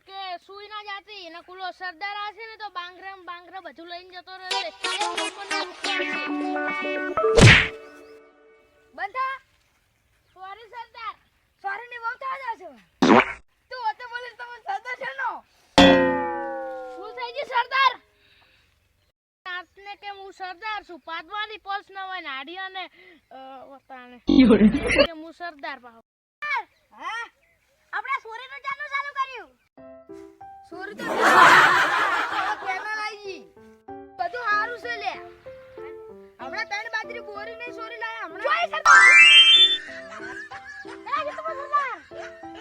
કે સુઈ ના જાતી ને કુલો સરદાર આવશે ને તો બાંગરા બધું લઈને જતો રહે બંધા સોરી સરદાર સોરી ની બહુ થાજ છે તું ઓતે બોલીસ તો સરદાર છે નો શું થઈ ગયું સરદાર આપને કે હું સરદાર છું પાદવાની પોસ ન હોય નાડિયા ને વતાને કે હું સરદાર પાહો હા આપણે સોરી નું ચાલુ કર્યું સોરી તો કેના લાગી બધું હારું છે લે હમણાં ત્રણ બાજરી બોરી નહીં સોરી લાયા હમણાં જોઈ સરદાર એ કે તમે સરદાર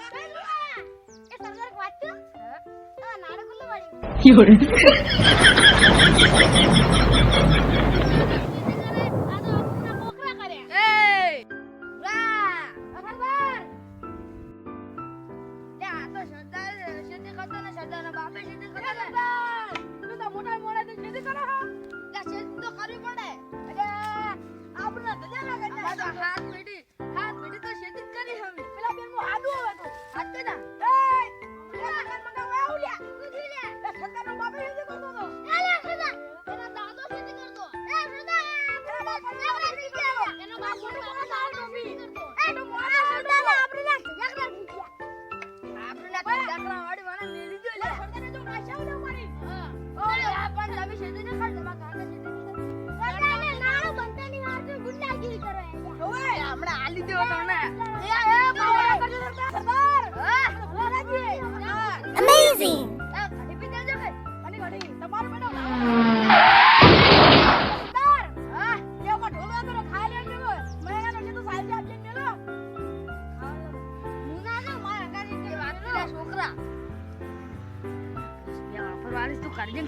કઈ નું આયા એ સરદાર વાંચ્યું હા નાડે ગુલ્લો વાળી યોરે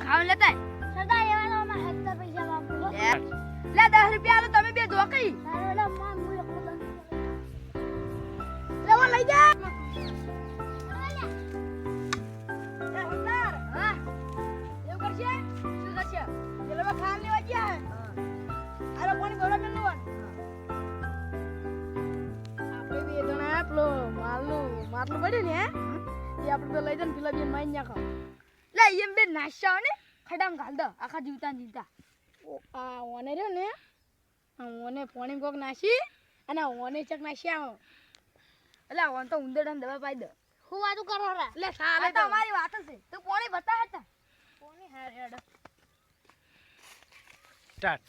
ખાવા લેતા સરદાર એવાનો માં 70 પૈસા વાપરો લે 10 રૂપિયા લો તમે બે ધોકઈ લે માં હું એક દન લે વો લઈ જા સરદાર હા એવું કરશે શું કરશે ચલો મે ખાવા લેવા ગયા અરે પાણી ભરવા મેલું આપણે બે જણા આપલો માટલું પડ્યું ને એ આપણે તો લઈ જન પેલા બે માઈ નાખો લે એમ બે નાશ્યા ને ખડામ ગાલ દો આખા જીવતા આ ઓને રહ્યો ને ઓને પોણી કોક નાશી અને ઓને ચક નાશ્યા એટલે ઓન તો ઉંદરડા દવા પાઈ દે હું વાતું કરો રા લે સાલે તો અમારી વાત છે તું પોણી બતા હતા પોણી હાર હેડ સ્ટાર્ટ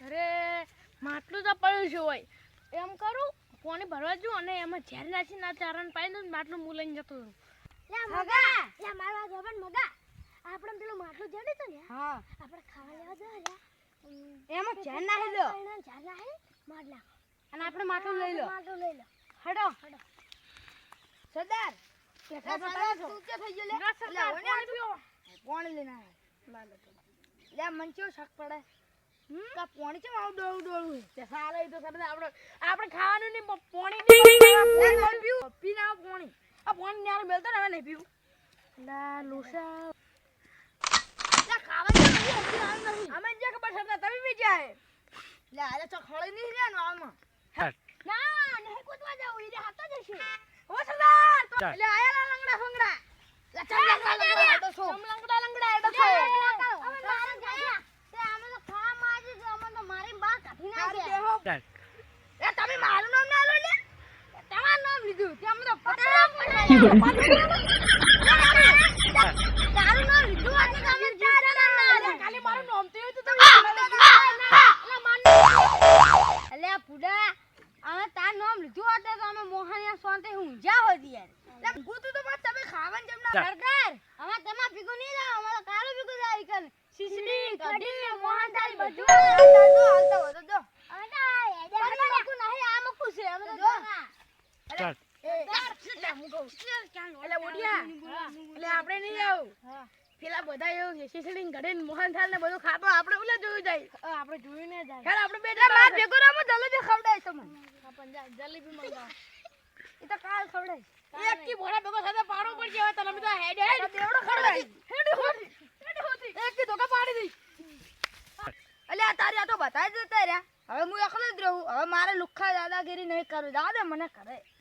અરે માટલું તો પડ્યું છે હોય એમ કરું પોણી ભરવા જુ અને એમાં ઝેર નાસી ના ચારણ પાઈ દઉં માટલું હું લઈને જતો રહું લે મગા લે મારવા જવન મગા આપણે પેલું માટલું જડે તો ને હા આપણે ખાવા લેવા જઈએ એમાં ઝેર નાહી લો ઝેર નાહી માર નાખો અને આપણે માટલું લઈ લો હડો સરદાર કે ખાવા તું કે થઈ ગયો લે ઓને આપ્યો કોણ લઈને આયા લે મંચો શક પડે કા પોણી છે આવ ડોળું તે સાલે તો સરદાર આપણે ખાવાનું ની પોણી પીવું પીના પોણી આ પોણી ન્યાર મેલતો ને હવે નહીં પીવું લા લોસા લા ખાવા નહીં અમે જે ખબર સરદાર તમે બી જાય લે આલે તો ખળે નહીં રે નો આમાં ના નહીં કૂદવા જાવ ઈ હાતો જશે ઓ સરદાર લે આયા લંગડા ફંગડા લે ચમ તો છો લંગડા એડો છો અમે મારે ગયા તે અમે તો ખા માજી તો અમે તો મારી બા કાઢી નાખે એ તમે મારું નામ ના લો લે તમારું નામ લીધું તે અમે તો પટારા તારું નામ લીધું આજે તમે જીતા ના ખાલી મારું નામ તો તમે અલે પુડા અમે તાર નામ લીધું એટલે તો અમે મોહનિયા સોંતે ઊંઝા હોતી યાર લે ગુતું તો મત તમે ખાવાનું જમના સરદાર અમે તમા ભીગું નહીં લાવ અમારો કાળો ભીગું જાય કન સિસડી કઢી મોહનથાળ બધું હાલતો હતો જો અમે તો એડા મકુ નહીં આ મકુ છે અમે તો જો અરે લે હું કહું એટલે ઓડિયા એટલે આપણે નહીં આવું પેલા બધા એવું સિસડી કઢી મોહનથાળ ને બધું ખાતો આપણે ઓલા જોયું જાય આપણે જોયું ને જાય ખેલ આપણે બેટા માર ભેગો રામો જલેબી ખવડાય તમને જલેબી મંગાવ એ તો કાલ ખવડાય એક કી ભોળા ભેગો સાથે પાડો પડશે હવે તમે તો હેડ દેવડો ખવડાય હેડ હોતી એક કી ધોકા પાડી દઈ અલ્યા તારી આ તો બતાઈ દેતા રે હવે હું એકલો જ રહું હવે મારે લુખ્ખા દાદાગીરી નહીં કરું જા દે મને કરે